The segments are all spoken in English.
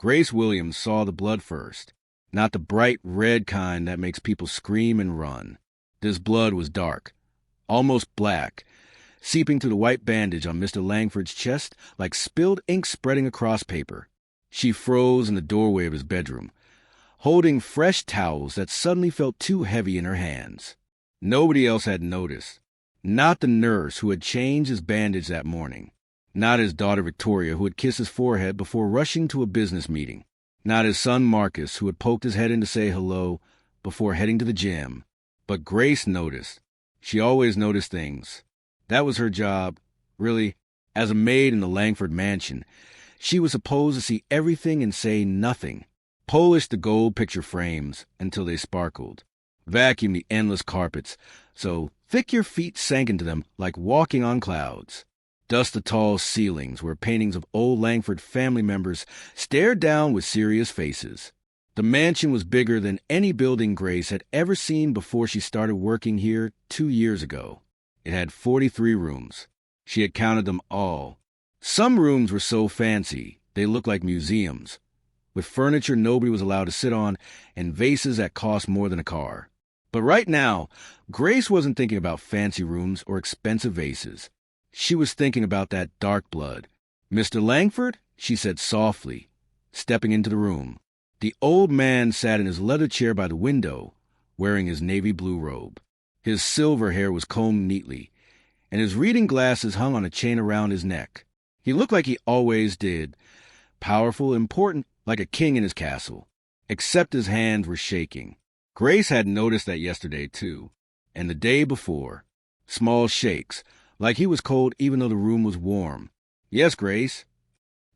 Grace Williams saw the blood first, not the bright red kind that makes people scream and run. This blood was dark, almost black, seeping through the white bandage on Mr. Langford's chest like spilled ink spreading across paper. She froze in the doorway of his bedroom, holding fresh towels that suddenly felt too heavy in her hands. Nobody else had noticed. Not the nurse who had changed his bandage that morning. Not his daughter Victoria, who had kissed his forehead before rushing to a business meeting. Not his son Marcus, who had poked his head in to say hello before heading to the gym. But Grace noticed. She always noticed things. That was her job, really. As a maid in the Langford mansion, she was supposed to see everything and say nothing. Polish the gold picture frames until they sparkled. Vacuum the endless carpets so thick your feet sank into them like walking on clouds. Dust the tall ceilings where paintings of old Langford family members stared down with serious faces. The mansion was bigger than any building Grace had ever seen before she started working here 2 years ago. It had 43 rooms. She had counted them all. Some rooms were so fancy they looked like museums, with furniture nobody was allowed to sit on and vases that cost more than a car. But right now, Grace wasn't thinking about fancy rooms or expensive vases. She was thinking about that dark blood. "Mr. Langford?" she said softly, stepping into the room. The old man sat in his leather chair by the window, wearing his navy blue robe. His silver hair was combed neatly, and his reading glasses hung on a chain around his neck. He looked like he always did, powerful, important, like a king in his castle, except his hands were shaking. Grace had noticed that yesterday, too, and the day before. Small shakes, like he was cold even though the room was warm. "Yes, Grace."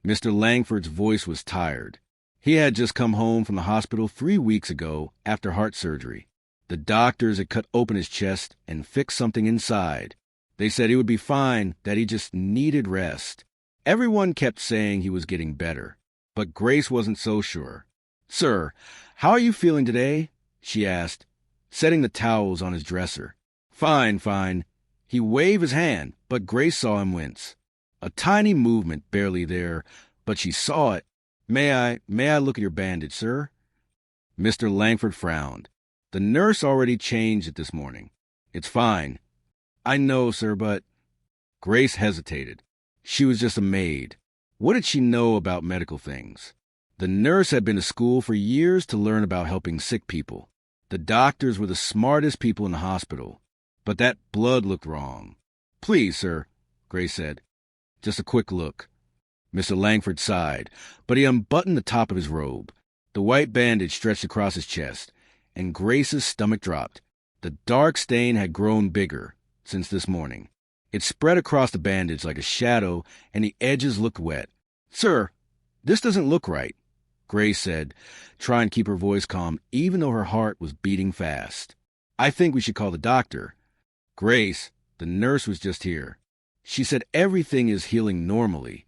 Mr. Langford's voice was tired. He had just come home from the hospital 3 weeks ago after heart surgery. The doctors had cut open his chest and fixed something inside. They said he would be fine, that he just needed rest. Everyone kept saying he was getting better, but Grace wasn't so sure. "Sir, how are you feeling today?" she asked, setting the towels on his dresser. "Fine, fine." He waved his hand, but Grace saw him wince. A tiny movement, barely there, but she saw it. May I look at your bandage, sir?" Mr. Langford frowned. "The nurse already changed it this morning. It's fine." "I know, sir, but—" Grace hesitated. She was just a maid. What did she know about medical things? The nurse had been to school for years to learn about helping sick people. The doctors were the smartest people in the hospital. But that blood looked wrong. "Please, sir," Grace said. "Just a quick look." Mr. Langford sighed, but he unbuttoned the top of his robe. The white bandage stretched across his chest, and Grace's stomach dropped. The dark stain had grown bigger since this morning. It spread across the bandage like a shadow, and the edges looked wet. "Sir, this doesn't look right," Grace said, trying to keep her voice calm even though her heart was beating fast. "I think we should call the doctor." "Grace, the nurse was just here. She said everything is healing normally."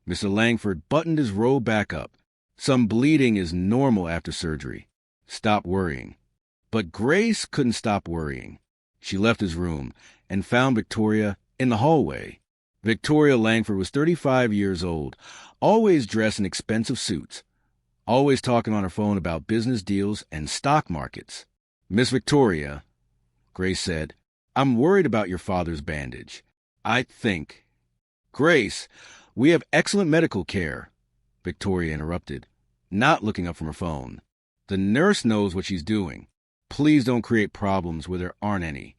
Mr. Langford buttoned his robe back up. "Some bleeding is normal after surgery. Stop worrying." But Grace couldn't stop worrying. She left his room and found Victoria in the hallway. Victoria Langford was 35 years old, always dressed in expensive suits, always talking on her phone about business deals and stock markets. "Miss Victoria," Grace said, "I'm worried about your father's bandage. I think—" "Grace, we have excellent medical care," Victoria interrupted, not looking up from her phone. "The nurse knows what she's doing. Please don't create problems where there aren't any."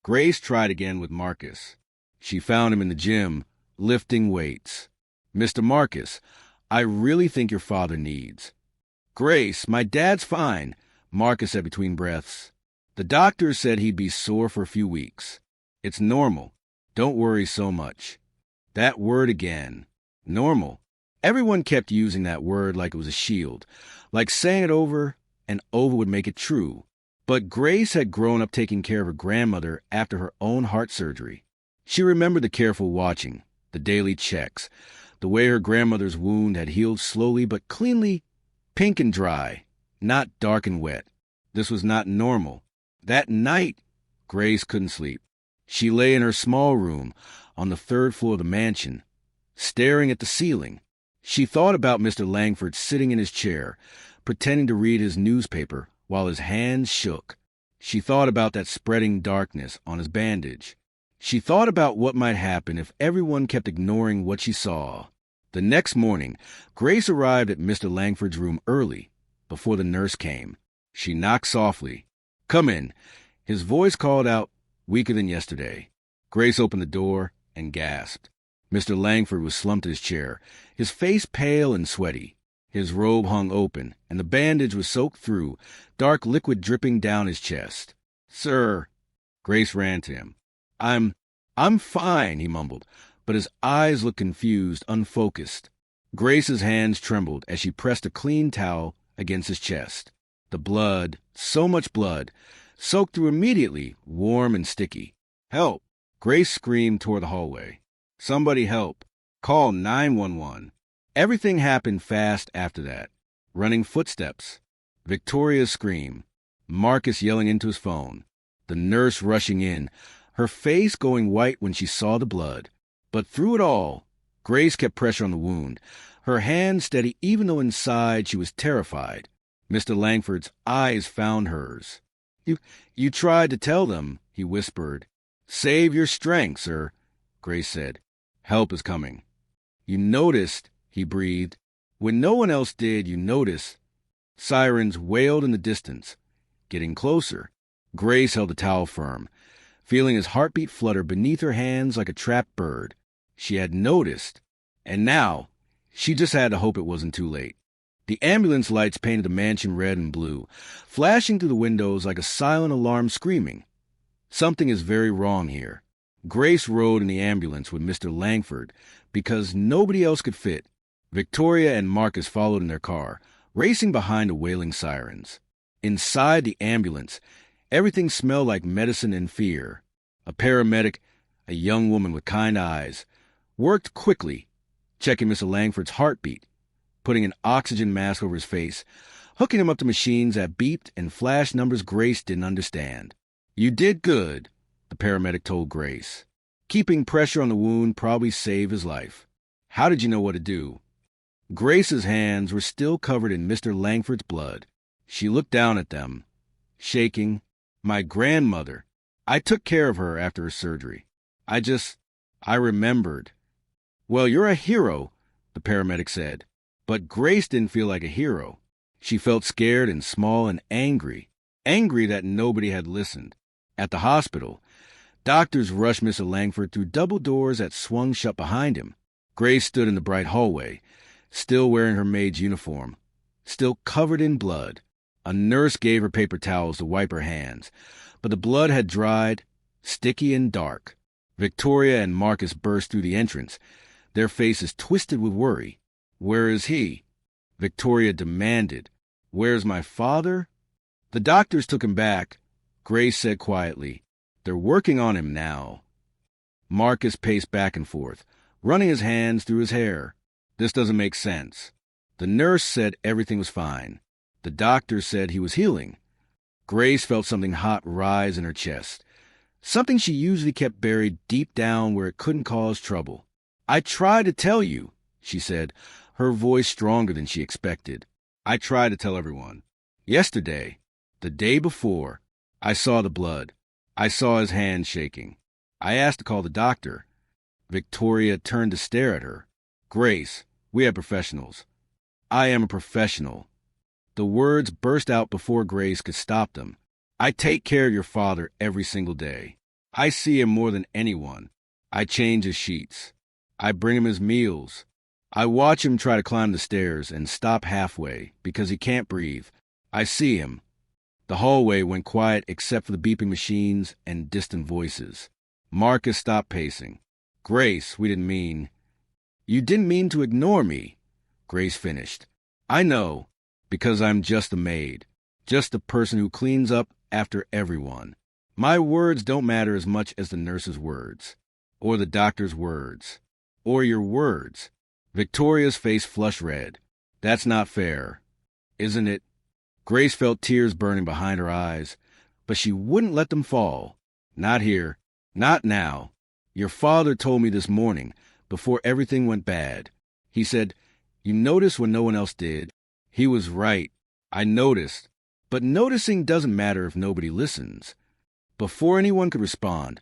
Grace tried again with Marcus. She found him in the gym, lifting weights. "Mr. Marcus, I really think your father needs—" "Grace, my dad's fine," Marcus said between breaths. "The doctor said he'd be sore for a few weeks. It's normal. Don't worry so much." That word again. Normal. Everyone kept using that word like it was a shield, like saying it over and over would make it true. But Grace had grown up taking care of her grandmother after her own heart surgery. She remembered the careful watching, the daily checks, the way her grandmother's wound had healed slowly but cleanly, pink and dry, not dark and wet. This was not normal. That night, Grace couldn't sleep. She lay in her small room on the 3rd floor of the mansion, staring at the ceiling. She thought about Mr. Langford sitting in his chair, pretending to read his newspaper while his hands shook. She thought about that spreading darkness on his bandage. She thought about what might happen if everyone kept ignoring what she saw. The next morning, Grace arrived at Mr. Langford's room early, before the nurse came. She knocked softly. "Come in." His voice called out, weaker than yesterday. Grace opened the door and gasped. Mr. Langford was slumped in his chair, his face pale and sweaty. His robe hung open, and the bandage was soaked through, dark liquid dripping down his chest. "Sir." Grace ran to him. I'm fine," he mumbled, but his eyes looked confused, unfocused. Grace's hands trembled as she pressed a clean towel against his chest. The blood, so much blood, soaked through immediately, warm and sticky. "Help!" Grace screamed toward the hallway. "Somebody help. Call 911. Everything happened fast after that. Running footsteps. Victoria's scream. Marcus yelling into his phone. The nurse rushing in, her face going white when she saw the blood. But through it all, Grace kept pressure on the wound, her hand steady even though inside she was terrified. Mr. Langford's eyes found hers. You tried to tell them," he whispered. "Save your strength, sir," Grace said. "Help is coming." "You noticed," he breathed. "When no one else did, you noticed." Sirens wailed in the distance, getting closer. Grace held the towel firm, feeling his heartbeat flutter beneath her hands like a trapped bird. She had noticed, and now she just had to hope it wasn't too late. The ambulance lights painted the mansion red and blue, flashing through the windows like a silent alarm screaming. Something is very wrong here. Grace rode in the ambulance with Mr. Langford because nobody else could fit. Victoria and Marcus followed in their car, racing behind the wailing sirens. Inside the ambulance, everything smelled like medicine and fear. A paramedic, a young woman with kind eyes, worked quickly, checking Mr. Langford's heartbeat, putting an oxygen mask over his face, hooking him up to machines that beeped and flashed numbers Grace didn't understand. "You did good," the paramedic told Grace. "Keeping pressure on the wound probably saved his life. How did you know what to do?" Grace's hands were still covered in Mr. Langford's blood. She looked down at them, shaking. "My grandmother. I took care of her after her surgery. I remembered." "Well, you're a hero," the paramedic said. But Grace didn't feel like a hero. She felt scared and small and angry. Angry that nobody had listened. At the hospital, doctors rushed Mr. Langford through double doors that swung shut behind him. Grace stood in the bright hallway, still wearing her maid's uniform, still covered in blood. A nurse gave her paper towels to wipe her hands, but the blood had dried, sticky and dark. Victoria and Marcus burst through the entrance, their faces twisted with worry. "Where is he?" Victoria demanded. "Where's my father?" The doctors took him back. Grace said quietly, "They're working on him now." Marcus paced back and forth, running his hands through his hair. "This doesn't make sense." The nurse said everything was fine. The doctor said he was healing. Grace felt something hot rise in her chest, something she usually kept buried deep down where it couldn't cause trouble. "I tried to tell you," she said, her voice stronger than she expected. "I tried to tell everyone. Yesterday, the day before, I saw the blood. I saw his hand shaking. I asked to call the doctor." Victoria turned to stare at her. "Grace, we are professionals. I am a professional." The words burst out before Grace could stop them. "I take care of your father every single day. I see him more than anyone. I change his sheets. I bring him his meals. I watch him try to climb the stairs and stop halfway because he can't breathe. I see him." The hallway went quiet except for the beeping machines and distant voices. Marcus stopped pacing. "Grace, we didn't mean—" "You didn't mean to ignore me," Grace finished. "I know, because I'm just a maid, just the person who cleans up after everyone. My words don't matter as much as the nurse's words, or the doctor's words, or your words." Victoria's face flushed red. "That's not fair, isn't it?" Grace felt tears burning behind her eyes, but she wouldn't let them fall. "Not here. Not now. Your father told me this morning, before everything went bad. He said, You noticed when no one else did. He was right. I noticed. But noticing doesn't matter if nobody listens. Before anyone could respond,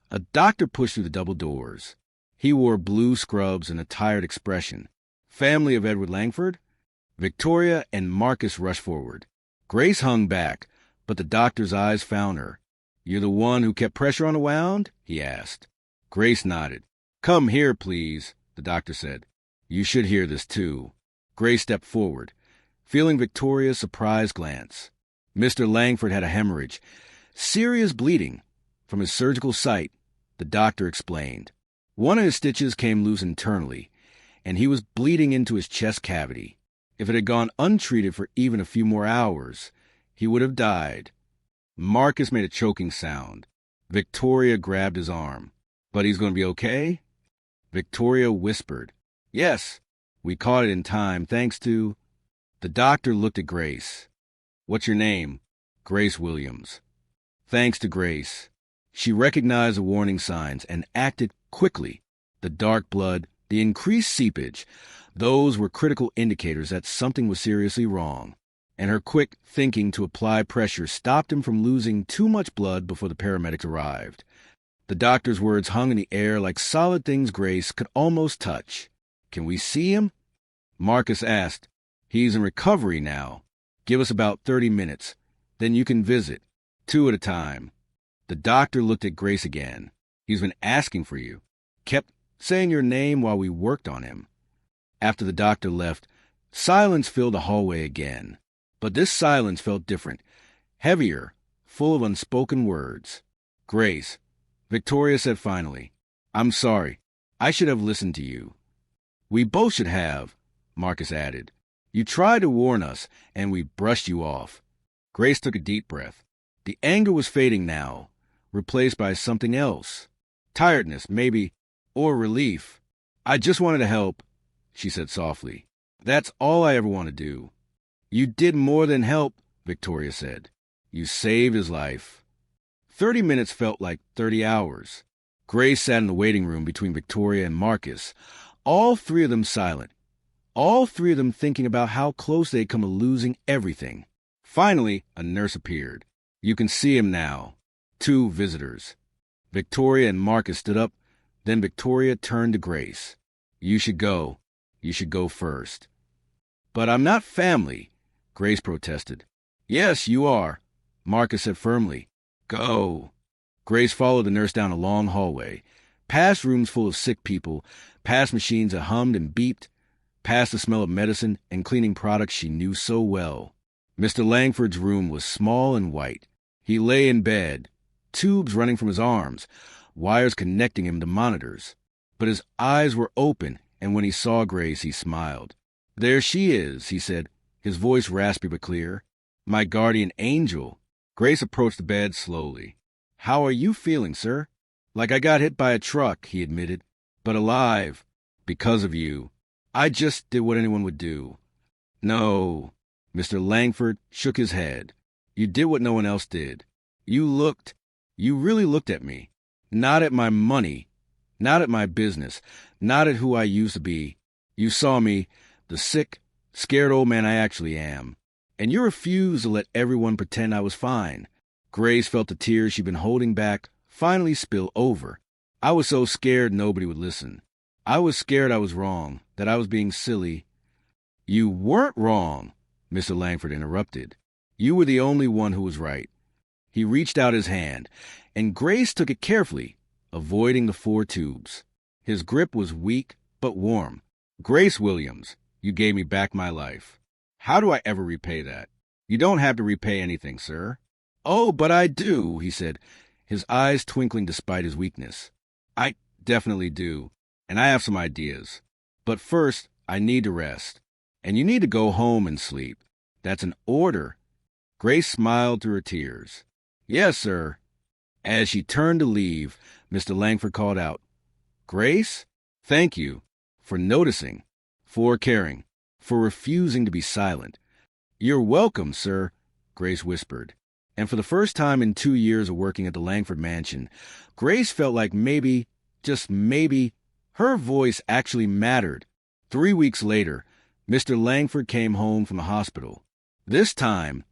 a doctor pushed through the double doors. He wore blue scrubs and a tired expression. Family of Edward Langford? Victoria and Marcus rushed forward. Grace hung back, but the doctor's eyes found her. "You're the one who kept pressure on the wound?" he asked. Grace nodded. "Come here, please," the doctor said. "You should hear this, too." Grace stepped forward, feeling Victoria's surprised glance. Mr. Langford had a hemorrhage. Serious bleeding. From his surgical site, the doctor explained. One of his stitches came loose internally, and he was bleeding into his chest cavity. If it had gone untreated for even a few more hours, he would have died. Marcus made a choking sound. Victoria grabbed his arm. "But he's going to be okay?" Victoria whispered, "Yes, we caught it in time, thanks to—" The doctor looked at Grace. "What's your name?" "Grace Williams." Thanks to Grace. She recognized the warning signs and acted quickly. The dark blood, the increased seepage, those were critical indicators that something was seriously wrong. And her quick thinking to apply pressure stopped him from losing too much blood before the paramedics arrived. The doctor's words hung in the air like solid things Grace could almost touch. "Can we see him?" Marcus asked. "He's in recovery now. Give us about 30 minutes. Then you can visit. 2 at a time." The doctor looked at Grace again. "He's been asking for you. Kept saying your name while we worked on him." After the doctor left, silence filled the hallway again. But this silence felt different, heavier, full of unspoken words. "Grace," Victoria said finally, "I'm sorry. I should have listened to you." "We both should have," Marcus added. "You tried to warn us, and we brushed you off." Grace took a deep breath. The anger was fading now, replaced by something else. Tiredness, maybe, or relief. "I just wanted to help," she said softly. "That's all I ever want to do." "You did more than help," Victoria said. "You saved his life." 30 minutes felt like 30 hours. Grace sat in the waiting room between Victoria and Marcus, all three of them silent, all three of them thinking about how close they'd come to losing everything. Finally, a nurse appeared. "You can see him now." 2 visitors. Victoria and Marcus stood up. Then Victoria turned to Grace. "You should go. You should go first." "But I'm not family," Grace protested. "Yes, you are," Marcus said firmly. "Go." Grace followed the nurse down a long hallway, past rooms full of sick people, past machines that hummed and beeped, past the smell of medicine and cleaning products she knew so well. Mr. Langford's room was small and white. He lay in bed, tubes running from his arms, wires connecting him to monitors. But his eyes were open, and when he saw Grace, he smiled. "There she is," he said, his voice raspy but clear. "My guardian angel." Grace approached the bed slowly. "How are you feeling, sir?" "Like I got hit by a truck," he admitted. "But alive. Because of you. I just did what anyone would do." "No." Mr. Langford shook his head. "You did what no one else did. You really looked at me. Not at my money. Not at my business. Not at who I used to be. You saw me, the sick, scared old man I actually am. And you refused to let everyone pretend I was fine." Grace felt the tears she'd been holding back finally spill over. "I was so scared nobody would listen. I was scared I was wrong, that I was being silly." "You weren't wrong," Mr. Langford interrupted. "You were the only one who was right." He reached out his hand, and Grace took it carefully, avoiding the 4 tubes. His grip was weak but warm. "Grace Williams, you gave me back my life. How do I ever repay that?" "You don't have to repay anything, sir." "Oh, but I do," he said, his eyes twinkling despite his weakness. "I definitely do, and I have some ideas. But first, I need to rest. And you need to go home and sleep. That's an order." Grace smiled through her tears. "Yes, sir." As she turned to leave, Mr. Langford called out, "Grace, thank you for noticing, for caring, for refusing to be silent." "You're welcome, sir," Grace whispered. And for the first time in 2 years of working at the Langford mansion, Grace felt like maybe, just maybe, her voice actually mattered. 3 weeks later, Mr. Langford came home from the hospital. This time,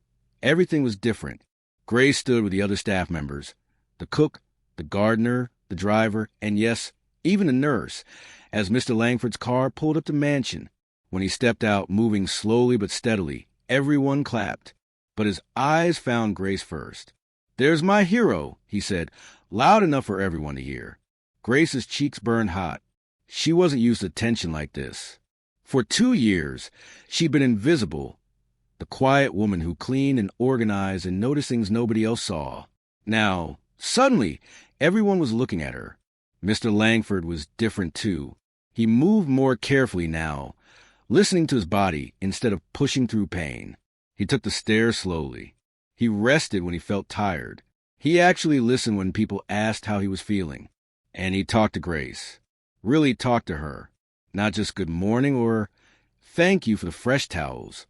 everything was different. Grace stood with the other staff members, the cook, the gardener, the driver, and yes, even the nurse, as Mr. Langford's car pulled up the mansion. When he stepped out, moving slowly but steadily, everyone clapped. But his eyes found Grace first. "There's my hero," he said, loud enough for everyone to hear. Grace's cheeks burned hot. She wasn't used to tension like this. For 2 years, she'd been invisible, the quiet woman who cleaned and organized and noticed things nobody else saw. Now, suddenly, everyone was looking at her. Mr. Langford was different too. He moved more carefully now, listening to his body instead of pushing through pain. He took the stairs slowly. He rested when he felt tired. He actually listened when people asked how he was feeling. And he talked to Grace. Really talked to her. Not just good morning or thank you for the fresh towels.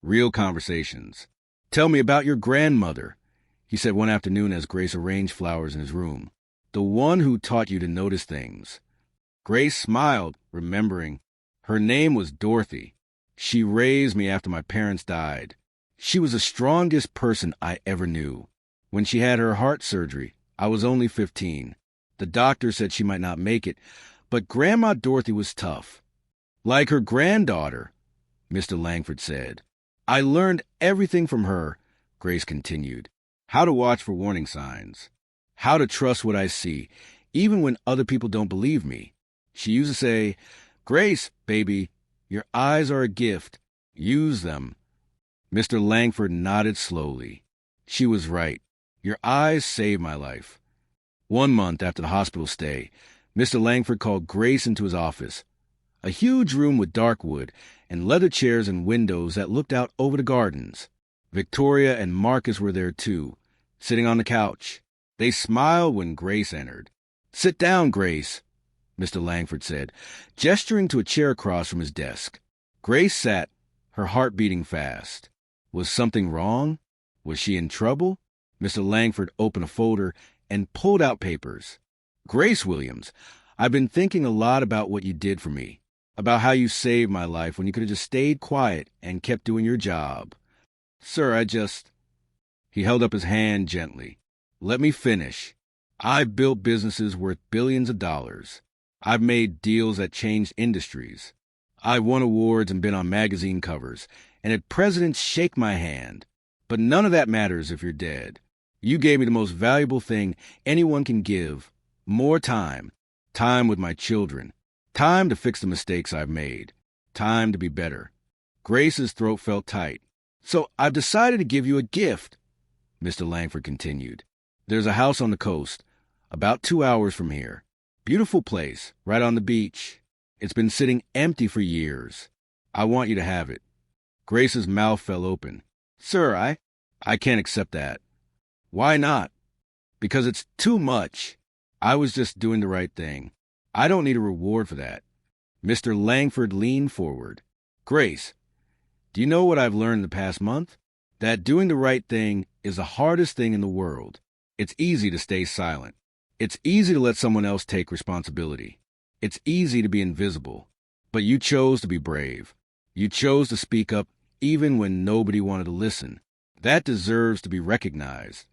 Real conversations. "Tell me about your grandmother," he said one afternoon as Grace arranged flowers in his room. "The one who taught you to notice things." Grace smiled, remembering. Her name was Dorothy. "She raised me after my parents died. She was the strongest person I ever knew. When she had her heart surgery, I was only 15. The doctor said she might not make it, but Grandma Dorothy was tough. Like her granddaughter," Mr. Langford said. "I learned everything from her," Grace continued. "How to watch for warning signs. How to trust what I see, even when other people don't believe me. She used to say, 'Grace, baby, your eyes are a gift. Use them.'" Mr. Langford nodded slowly. She was right. Your eyes saved my life. 1 month after the hospital stay, Mr. Langford called Grace into his office. A huge room with dark wood and leather chairs and windows that looked out over the gardens. Victoria and Marcus were there too, sitting on the couch. They smiled when Grace entered. "Sit down, Grace," Mr. Langford said, gesturing to a chair across from his desk. Grace sat, her heart beating fast. Was something wrong? Was she in trouble? Mr. Langford opened a folder and pulled out papers. "Grace Williams, I've been thinking a lot about what you did for me, about how you saved my life when you could have just stayed quiet and kept doing your job. Sir, He held up his hand gently. "Let me finish. I've built businesses worth billions of dollars. I've made deals that changed industries. I've won awards and been on magazine covers, and had presidents shake my hand. But none of that matters if you're dead. You gave me the most valuable thing anyone can give. More time. Time with my children. Time to fix the mistakes I've made. Time to be better." Grace's throat felt tight. "So I've decided to give you a gift," Mr. Langford continued. "There's a house on the coast, about 2 hours from here. Beautiful place, right on the beach. It's been sitting empty for years. I want you to have it." Grace's mouth fell open. "Sir, I can't accept that." "Why not?" "Because it's too much. I was just doing the right thing. I don't need a reward for that." Mr. Langford leaned forward. "Grace, do you know what I've learned in the past month? That doing the right thing is the hardest thing in the world. It's easy to stay silent. It's easy to let someone else take responsibility. It's easy to be invisible. But you chose to be brave. You chose to speak up even when nobody wanted to listen. That deserves to be recognized."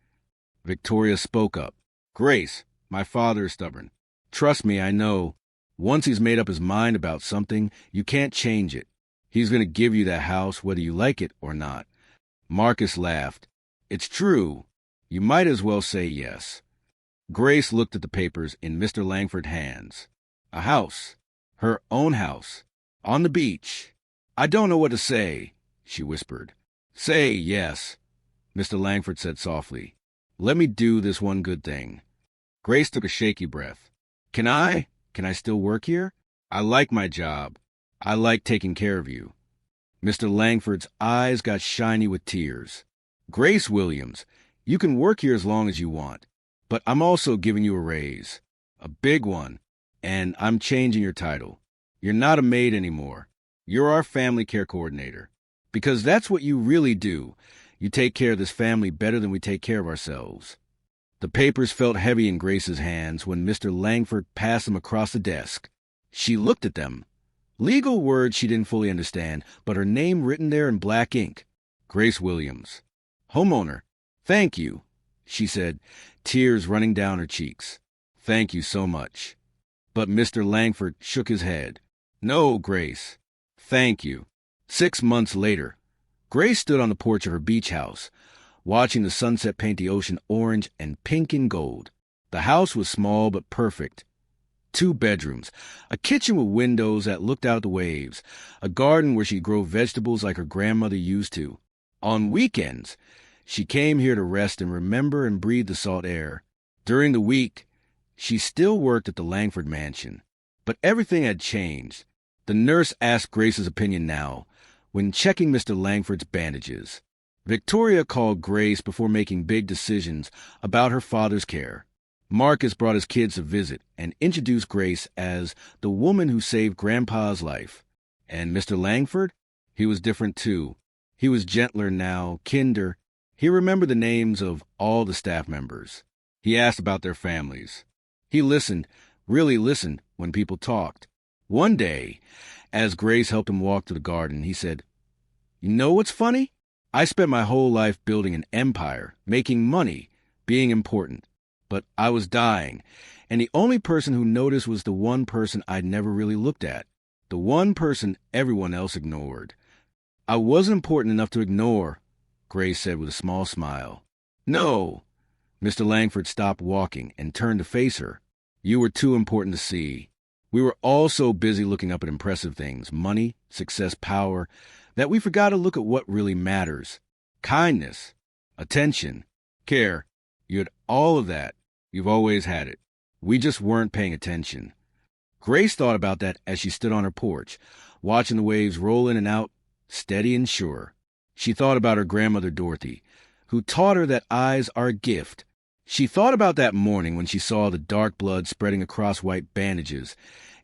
Victoria spoke up. "Grace, my father is stubborn. Trust me, I know. Once he's made up his mind about something, you can't change it. He's going to give you that house whether you like it or not." Marcus laughed. "It's true. You might as well say yes." Grace looked at the papers in Mr. Langford's hands. A house. Her own house. On the beach. "I don't know what to say," she whispered. "Say yes," Mr. Langford said softly. "Let me do this one good thing." Grace took a shaky breath. Can I still work here? I like my job. I like taking care of you." Mr. Langford's eyes got shiny with tears. "Grace Williams, you can work here as long as you want, but I'm also giving you a raise. A big one. And I'm changing your title. You're not a maid anymore. You're our family care coordinator. Because that's what you really do. You take care of this family better than we take care of ourselves." The papers felt heavy in Grace's hands when Mr. Langford passed them across the desk. She looked at them, Legal words she didn't fully understand, but her name written there in black ink. Grace Williams. Homeowner. Thank you, she said, tears running down her cheeks. Thank you so much. But Mr. Langford shook his head. No, Grace. Thank you. 6 months later, Grace stood on the porch of her beach house, watching the sunset paint the ocean orange and pink and gold. The house was small but perfect. 2 bedrooms, a kitchen with windows that looked out the waves, a garden where she'd grow vegetables like her grandmother used to. On weekends, she came here to rest and remember and breathe the salt air. During the week, she still worked at the Langford mansion. But everything had changed. The nurse asked Grace's opinion now, when checking Mr. Langford's bandages. Victoria called Grace before making big decisions about her father's care. Marcus brought his kids to visit and introduced Grace as the woman who saved Grandpa's life. And Mr. Langford? He was different too. He was gentler now, kinder. He remembered the names of all the staff members. He asked about their families. He listened, really listened, when people talked. One day, as Grace helped him walk to the garden, he said, "You know what's funny? I spent my whole life building an empire, making money, being important. But I was dying, and the only person who noticed was the one person I'd never really looked at, the one person everyone else ignored. I wasn't important enough to ignore," Grace said with a small smile. "No." Mr. Langford stopped walking and turned to face her. "You were too important to see. We were all so busy looking up at impressive things, money, success, power, that we forgot to look at what really matters. Kindness, attention, care. You had all of that. You've always had it. We just weren't paying attention." Grace thought about that as she stood on her porch, watching the waves roll in and out, steady and sure. She thought about her grandmother Dorothy, who taught her that eyes are a gift. She thought about that morning when she saw the dark blood spreading across white bandages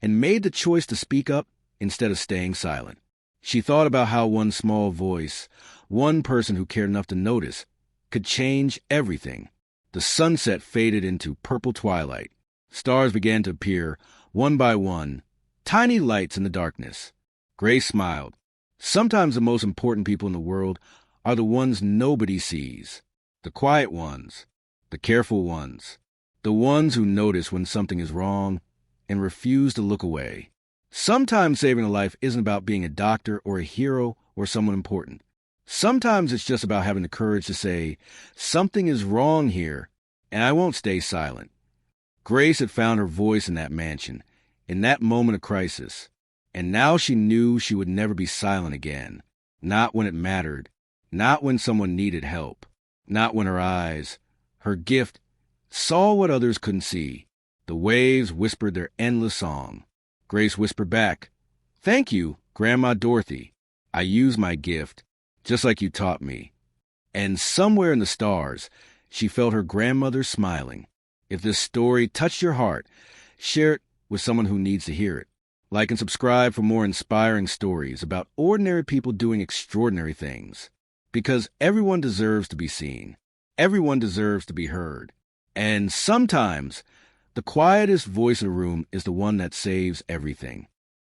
and made the choice to speak up instead of staying silent. She thought about how one small voice, one person who cared enough to notice, could change everything. The sunset faded into purple twilight. Stars began to appear, one by one, tiny lights in the darkness. Grace smiled. Sometimes the most important people in the world are the ones nobody sees. The quiet ones, the careful ones, the ones who notice when something is wrong and refuse to look away. Sometimes saving a life isn't about being a doctor or a hero or someone important. Sometimes it's just about having the courage to say, "Something is wrong here, and I won't stay silent." Grace had found her voice in that mansion, in that moment of crisis, and now she knew she would never be silent again. Not when it mattered, not when someone needed help, not when her eyes, her gift, saw what others couldn't see. The waves whispered their endless song. Grace whispered back, "Thank you, Grandma Dorothy. I use my gift, just like you taught me." And somewhere in the stars, she felt her grandmother smiling. If this story touched your heart, share it with someone who needs to hear it. Like and subscribe for more inspiring stories about ordinary people doing extraordinary things. Because everyone deserves to be seen. Everyone deserves to be heard. And sometimes, the quietest voice in a room is the one that saves everything.